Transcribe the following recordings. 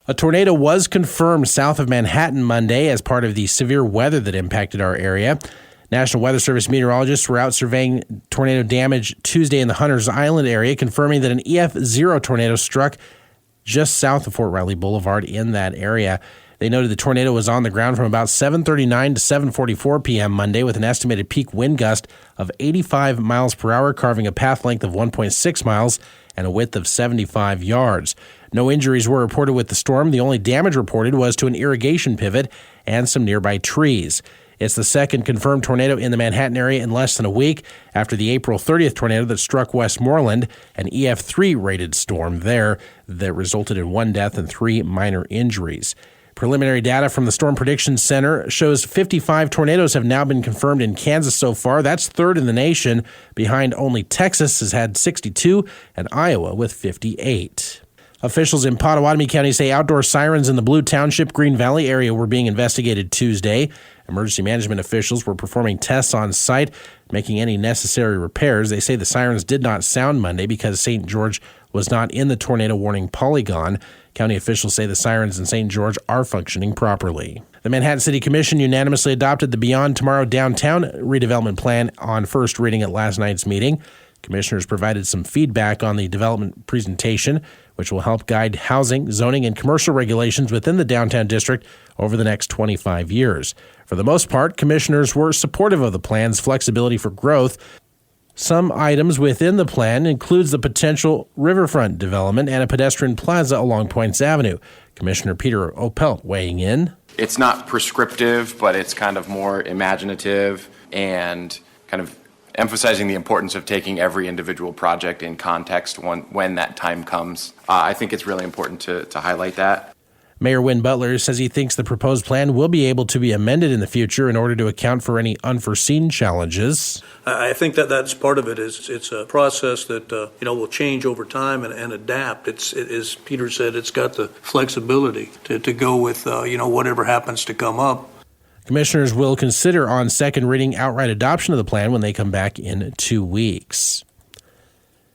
A tornado was confirmed south of Manhattan Monday as part of the severe weather that impacted our area. National Weather Service meteorologists were out surveying tornado damage Tuesday in the Hunters Island area, confirming that an EF0 tornado struck just south of Fort Riley Boulevard in that area. They noted the tornado was on the ground from about 7:39 to 7:44 p.m. Monday with an estimated peak wind gust of 85 miles per hour, carving a path length of 1.6 miles and a width of 75 yards. No injuries were reported with the storm. The only damage reported was to an irrigation pivot and some nearby trees. It's the second confirmed tornado in the Manhattan area in less than a week after the April 30th tornado that struck Westmoreland, an EF3 rated storm there that resulted in 1 death and 3 minor injuries. Preliminary data from the Storm Prediction Center shows 55 tornadoes have now been confirmed in Kansas so far. That's third in the nation, behind only Texas has had 62 and Iowa with 58. Officials in Pottawatomie County say outdoor sirens in the Blue Township, Green Valley area were being investigated Tuesday. Emergency management officials were performing tests on site, making any necessary repairs. They say the sirens did not sound Monday because St. George was not in the tornado warning polygon. County officials say the sirens in St. George are functioning properly. The Manhattan City Commission unanimously adopted the Beyond Tomorrow Downtown redevelopment plan on first reading at last night's meeting. Commissioners provided some feedback on the development presentation, which will help guide housing, zoning, and commercial regulations within the downtown district over the next 25 years. For the most part, commissioners were supportive of the plan's flexibility for growth. Some items within the plan includes the potential riverfront development and a pedestrian plaza along Points Avenue. Commissioner Peter Opelt weighing in. It's not prescriptive, but it's kind of more imaginative and kind of emphasizing the importance of taking every individual project in context when that time comes. I think it's really important to highlight that. Mayor Wynn Butler says he thinks the proposed plan will be able to be amended in the future in order to account for any unforeseen challenges. I think that's part of it. It's a process that will change over time and adapt. As Peter said, it's got the flexibility to go with whatever happens to come up. Commissioners will consider on second reading outright adoption of the plan when they come back in 2 weeks.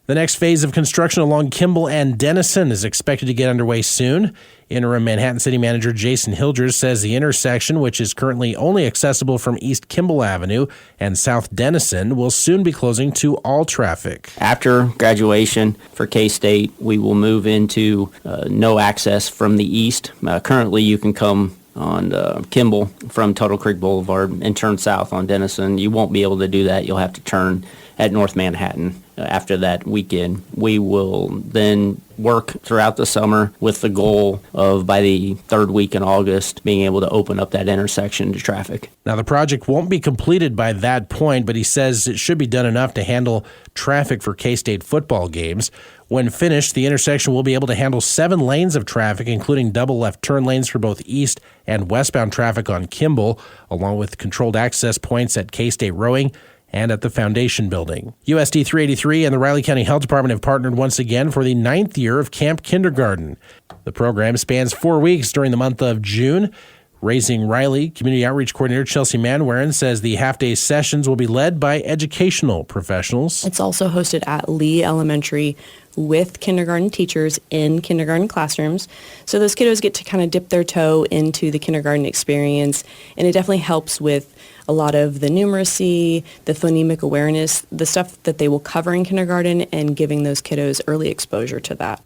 The next phase of construction along Kimball and Dennison is expected to get underway soon. Interim Manhattan City Manager Jason Hildress says the intersection, which is currently only accessible from East Kimball Avenue and South Dennison, will soon be closing to all traffic. After graduation for K-State, we will move into no access from the east. Currently, you can come on Kimball from Tuttle Creek Boulevard and turn south on Dennison. You won't be able to do that. You'll have to turn at North Manhattan after that weekend. We will then work throughout the summer with the goal of, by the third week in August, being able to open up that intersection to traffic. Now, the project won't be completed by that point, but he says it should be done enough to handle traffic for K-State football games. When finished, the intersection will be able to handle 7 lanes of traffic, including double left turn lanes for both east and westbound traffic on Kimball, along with controlled access points at K-State Rowing and at the Foundation Building. USD 383 and the Riley County Health Department have partnered once again for the 9th year of Camp Kindergarten. The program spans 4 weeks during the month of June. Raising Riley Community Outreach Coordinator Chelsea Manwaring says the half-day sessions will be led by educational professionals. It's also hosted at Lee Elementary with kindergarten teachers in kindergarten classrooms. So those kiddos get to kind of dip their toe into the kindergarten experience, and it definitely helps with a lot of the numeracy, the phonemic awareness, the stuff that they will cover in kindergarten, and giving those kiddos early exposure to that.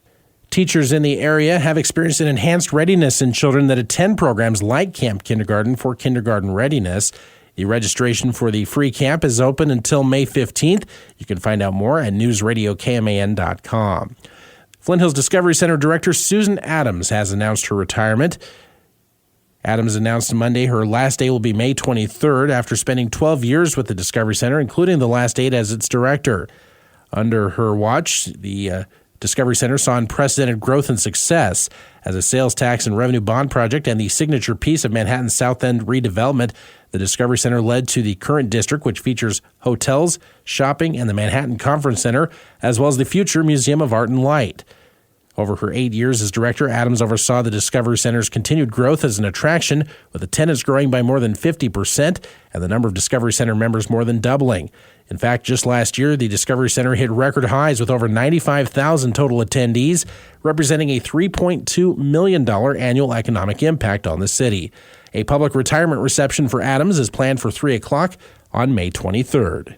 Teachers in the area have experienced an enhanced readiness in children that attend programs like Camp Kindergarten for kindergarten readiness. The registration for the free camp is open until May 15th. You can find out more at newsradiokman.com. Flint Hills Discovery Center Director Susan Adams has announced her retirement. Adams announced Monday her last day will be May 23rd after spending 12 years with the Discovery Center, including the last 8 as its director. Under her watch, the Discovery Center saw unprecedented growth and success. As a sales tax and revenue bond project and the signature piece of Manhattan's South End redevelopment, the Discovery Center led to the current district, which features hotels, shopping, and the Manhattan Conference Center, as well as the future Museum of Art and Light. Over her 8 years as director, Adams oversaw the Discovery Center's continued growth as an attraction, with attendance growing by more than 50% and the number of Discovery Center members more than doubling. In fact, just last year, the Discovery Center hit record highs with over 95,000 total attendees, representing a $3.2 million annual economic impact on the city. A public retirement reception for Adams is planned for 3 o'clock on May 23rd.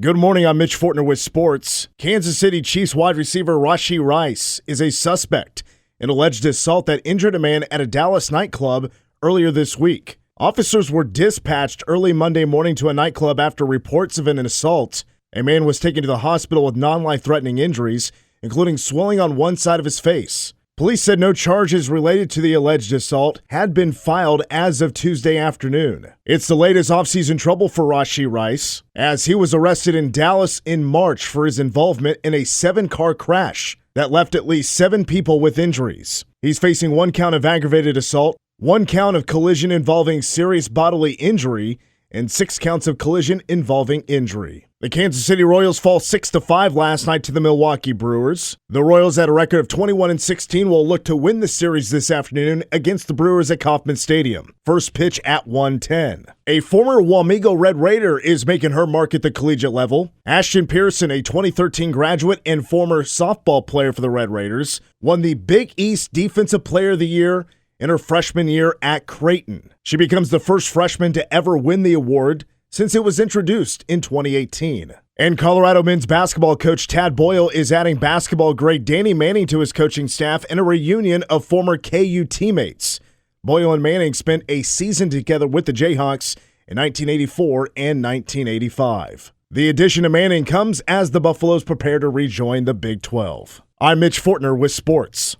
Good morning, I'm Mitch Fortner with sports. Kansas City Chiefs wide receiver Rashee Rice is a suspect in alleged assault that injured a man at a Dallas nightclub earlier this week. Officers were dispatched early Monday morning to a nightclub after reports of an assault. A man was taken to the hospital with non-life-threatening injuries, including swelling on one side of his face. Police said no charges related to the alleged assault had been filed as of Tuesday afternoon. It's the latest offseason trouble for Rashee Rice, as he was arrested in Dallas in March for his involvement in a 7-car crash that left at least 7 people with injuries. He's facing 1 count of aggravated assault, 1 count of collision involving serious bodily injury, and 6 counts of collision involving injury. The Kansas City Royals fall 6-5 last night to the Milwaukee Brewers. The Royals, at a record of 21-16, will look to win the series this afternoon against the Brewers at Kauffman Stadium. First pitch at 1:10. A former Wamego Red Raider is making her mark at the collegiate level. Ashton Pearson, a 2013 graduate and former softball player for the Red Raiders, won the Big East Defensive Player of the Year in her freshman year at Creighton. She becomes the first freshman to ever win the award since it was introduced in 2018. And Colorado men's basketball coach Tad Boyle is adding basketball great Danny Manning to his coaching staff in a reunion of former KU teammates. Boyle and Manning spent a season together with the Jayhawks in 1984 and 1985. The addition of Manning comes as the Buffaloes prepare to rejoin the Big 12. I'm Mitch Fortner with sports.